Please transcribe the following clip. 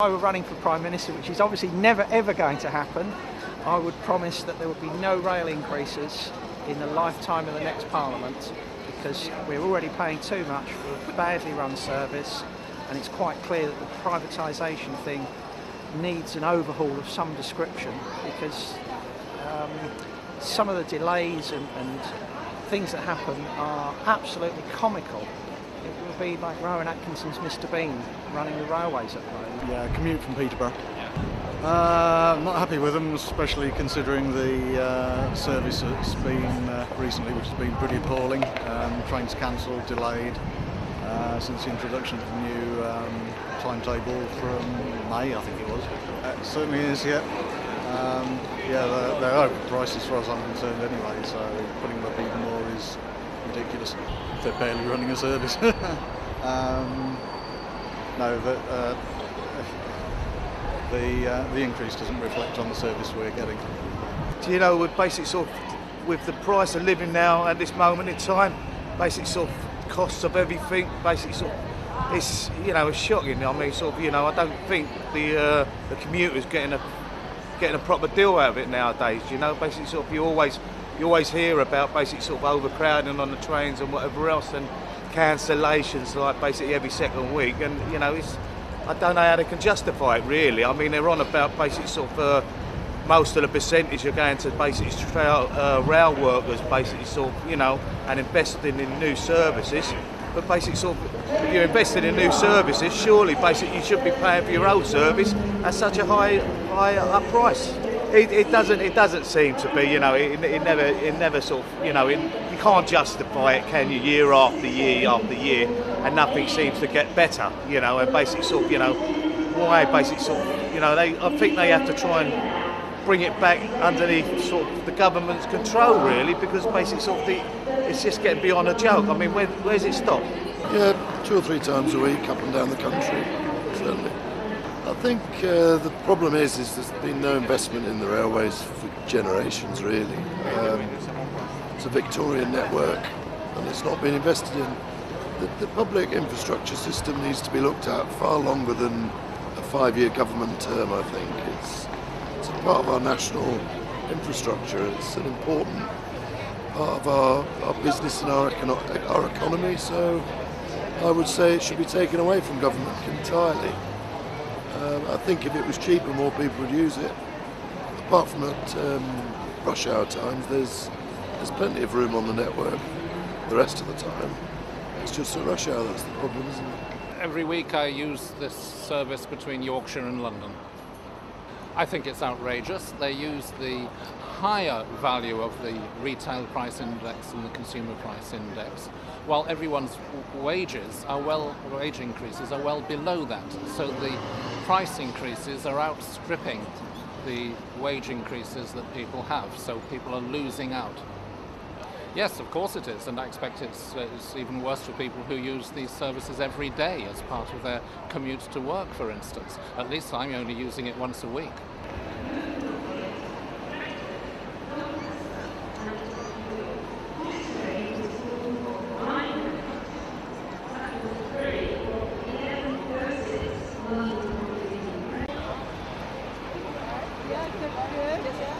If I were running for Prime Minister, which is obviously never ever going to happen, I would promise that there would be no rail increases in the lifetime of the next Parliament, because we're already paying too much for a badly run service, and it's quite clear that the privatisation thing needs an overhaul of some description, because some of the delays and things that happen are absolutely comical. It will be like Rowan Atkinson's Mr Bean running the railways at the moment. Yeah, commute from Peterborough. Not happy with them, especially considering the service that's been recently, which has been pretty appalling. Trains cancelled, delayed since the introduction of the new timetable from May, I think it was. It certainly is, yeah. Yeah, they're overpriced as far as I'm concerned anyway, so putting them up even more is ridiculous. They're barely running a service. No, the increase doesn't reflect on the service we're getting. Do you know, with basic sort of, with the price of living now at this moment in time, basic sort of costs of everything, basic sort of, it's, you know, it's shocking. I mean, sort of, you know, I don't think the commuters getting a proper deal out of it nowadays. You know, basically sort of you always hear about basic sort of overcrowding on the trains and whatever else, and cancellations like basically every second week, and you know, I don't know how they can justify it really. I mean, they're on about basically sort of most of the percentage are going to basically rail workers, basically sort of, you know, and investing in new services. But basically sort of, if you're investing in new services, surely basically you should be paying for your old service at such a high up price. It doesn't seem to be, you know, it never sort of, you know, you can't justify it, can you, year after year after year, and nothing seems to get better, you know, and basically sort of, you know, why basically sort of, you know, I think they have to try and bring it back underneath sort of the government's control really, because basically sort of it's just getting beyond a joke. I mean, where's it stop? Yeah, 2 or 3 times a week up and down the country, certainly. I think the problem is there's been no investment in the railways for generations really. It's a Victorian network and it's not been invested in. The public infrastructure system needs to be looked at far longer than a 5-year government term, I think. It's a part of our national infrastructure. It's an important part of our business and our economy, so I would say it should be taken away from government entirely. I think if it was cheaper, more people would use it. Apart from at rush hour times, there's plenty of room on the network the rest of the time. It's just at rush hour that's the problem, isn't it? Every week I use this service between Yorkshire and London. I think it's outrageous. They use the higher value of the retail price index and the consumer price index, while everyone's wage increases are well below that. So the price increases are outstripping the wage increases that people have, so people are losing out. Yes, of course it is, and I expect it's even worse for people who use these services every day as part of their commute to work, for instance. At least I'm only using it once a week. Yeah, good.